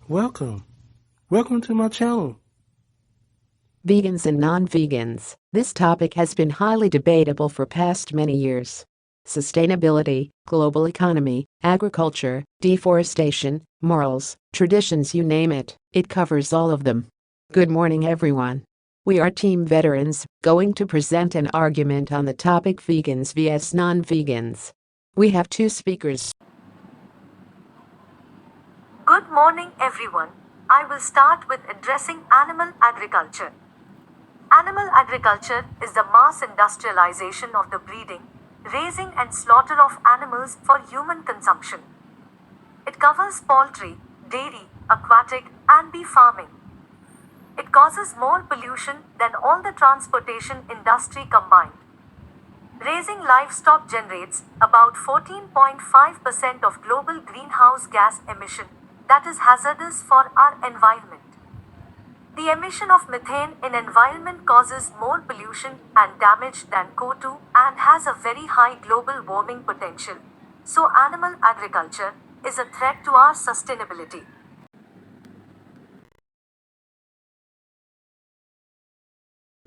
Welcome. Welcome to my channel. Vegans and non-vegans. This topic has been highly debatable for past many years. Sustainability, global economy, agriculture, deforestation, morals, traditions, you name it, it covers all of them. Good morning, everyone. We are Team Veterans, going to present an argument on the topic vegans vs non-vegans. We have two speakers. Good morning, everyone. I will start with addressing animal agriculture. Animal agriculture is the mass industrialization of the breeding, raising and slaughter of animals for human consumption. It covers poultry, dairy, aquatic, and bee farming. It causes more pollution than all the transportation industry combined. Raising livestock generates about 14.5% of global greenhouse gas emission, that is hazardous for our environment. The emission of methane in environment causes more pollution and damage than CO2 and has a very high global warming potential. So animal agriculture is a threat to our sustainability.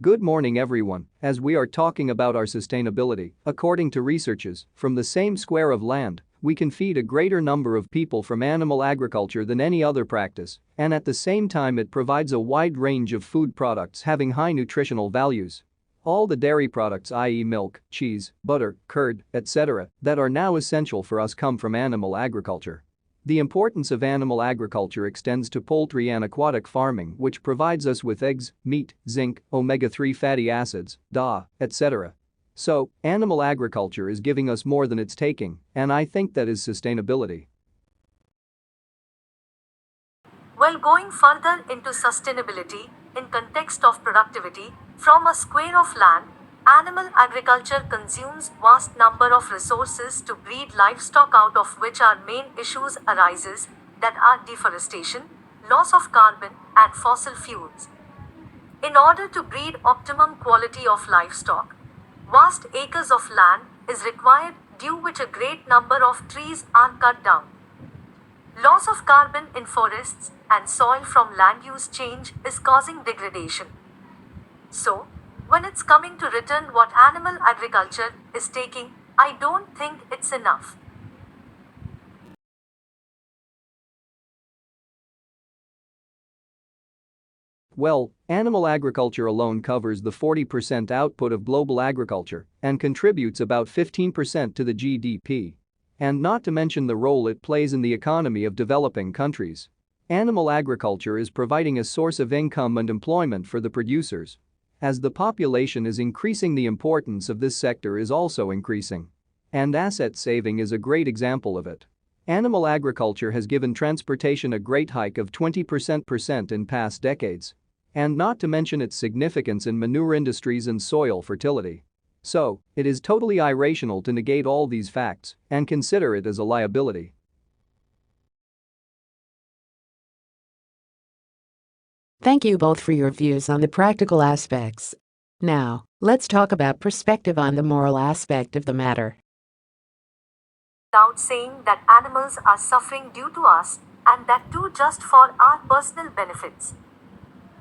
Good morning, everyone. As we are talking about our sustainability, according to researchers, from the same square of land, we can feed a greater number of people from animal agriculture than any other practice, and at the same time it provides a wide range of food products having high nutritional values. All the dairy products, i.e. milk, cheese, butter, curd, etc., that are now essential for us come from animal agriculture. The importance of animal agriculture extends to poultry and aquatic farming, which provides us with eggs, meat, zinc, omega-3 fatty acids, DA, etc. So, animal agriculture is giving us more than it's taking, and I think that is sustainability. Well, going further into sustainability, in context of productivity, from a square of land, animal agriculture consumes vast number of resources to breed livestock, out of which our main issues arises, that are deforestation, loss of carbon, and fossil fuels. In order to breed optimum quality of livestock, vast acres of land is required, due which a great number of trees are cut down. Loss of carbon in forests and soil from land use change is causing degradation. So, when it's coming to return what animal agriculture is taking, I don't think it's enough. Well, animal agriculture alone covers the 40% output of global agriculture and contributes about 15% to the GDP. And not to mention the role it plays in the economy of developing countries. Animal agriculture is providing a source of income and employment for the producers. As the population is increasing, the importance of this sector is also increasing. And asset saving is a great example of it. Animal agriculture has given transportation a great hike of 20% in past decades. And not to mention its significance in manure industries and soil fertility. So, it is totally irrational to negate all these facts and consider it as a liability. Thank you both for your views on the practical aspects. Now, let's talk about perspective on the moral aspect of the matter. Without saying that animals are suffering due to us, and that too just for our personal benefits.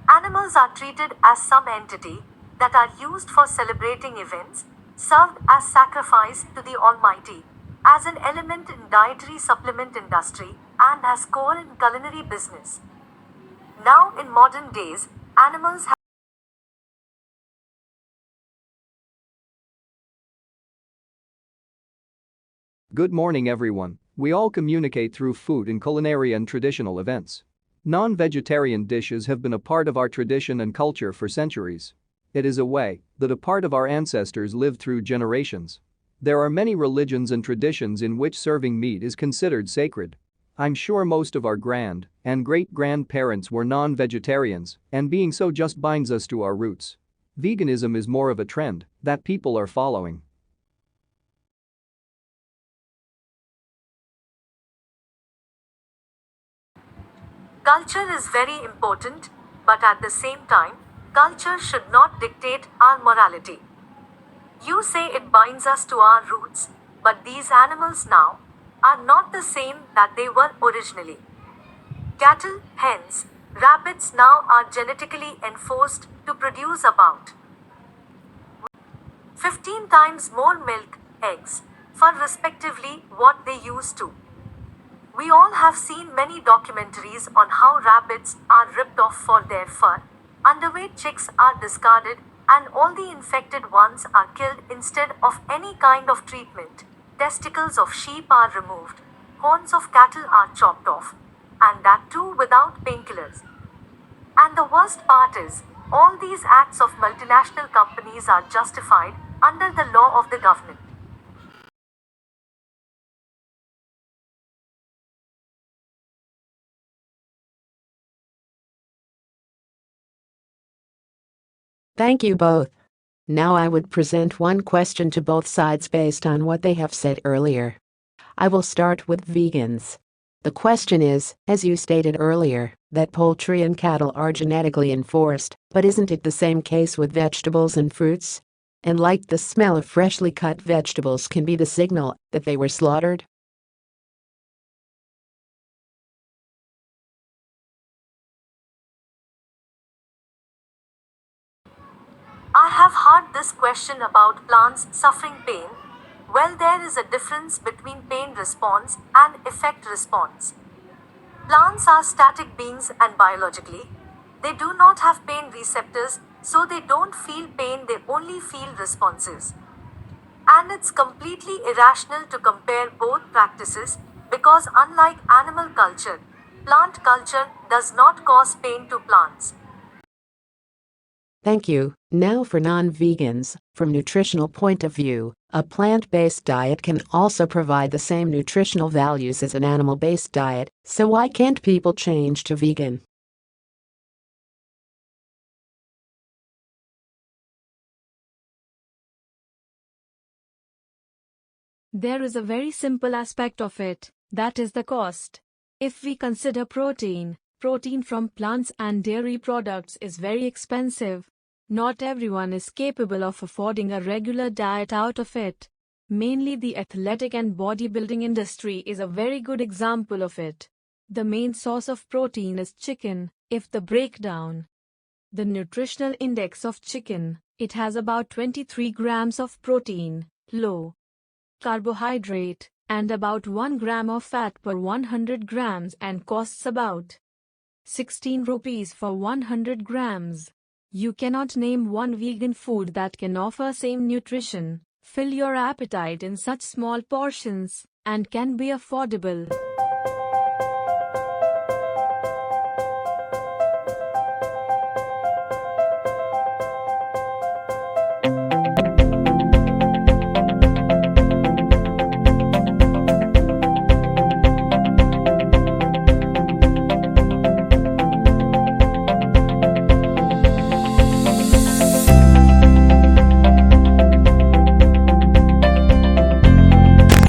Animals are treated as some entity that are used for celebrating events, served as sacrifice to the Almighty, as an element in dietary supplement industry, and as core in culinary business. Now in modern days, animals have Good morning, everyone. We all communicate through food in culinary and traditional events. Non-vegetarian dishes have been a part of our tradition and culture for centuries. It is a way that a part of our ancestors lived through generations. There are many religions and traditions in which serving meat is considered sacred. I'm sure most of our grand and great-grandparents were non-vegetarians, and being so just binds us to our roots. Veganism is more of a trend that people are following. Culture is very important, but at the same time, culture should not dictate our morality. You say it binds us to our roots, but these animals now are not the same that they were originally. Cattle, hens, rabbits now are genetically enforced to produce about 15 times more milk, eggs, fur respectively what they used to. We all have seen many documentaries on how rabbits are ripped off for their fur, underweight chicks are discarded, and all the infected ones are killed instead of any kind of treatment. Testicles of sheep are removed, horns of cattle are chopped off, and that too without painkillers. And the worst part is, all these acts of multinational companies are justified under the law of the government. Thank you both. Now I would present one question to both sides based on what they have said earlier. I will start with vegans. The question is, as you stated earlier, that poultry and cattle are genetically enforced, but isn't it the same case with vegetables and fruits? And like the smell of freshly cut vegetables can be the signal that they were slaughtered? I have heard this question about plants suffering pain. Well, there is a difference between pain response and effect response. Plants are static beings and biologically, they do not have pain receptors, so they don't feel pain, they only feel responses. And it's completely irrational to compare both practices because, unlike animal culture, plant culture does not cause pain to plants. Thank you. Now for non-vegans, from nutritional point of view, a plant-based diet can also provide the same nutritional values as an animal-based diet, so why can't people change to vegan? There is a very simple aspect of it, that is the cost. If we consider protein from plants and dairy products is very expensive. Not everyone is capable of affording a regular diet out of it. Mainly the athletic and bodybuilding industry is a very good example of it. The main source of protein is chicken. If the breakdown, the nutritional index of chicken, it has about 23 grams of protein, low carbohydrate, and about 1 gram of fat per 100 grams and costs about 16 rupees for 100 grams. You cannot name one vegan food that can offer same nutrition, fill your appetite in such small portions, and can be affordable.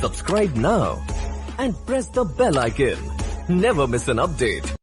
Subscribe now and press the bell icon. Never miss an update.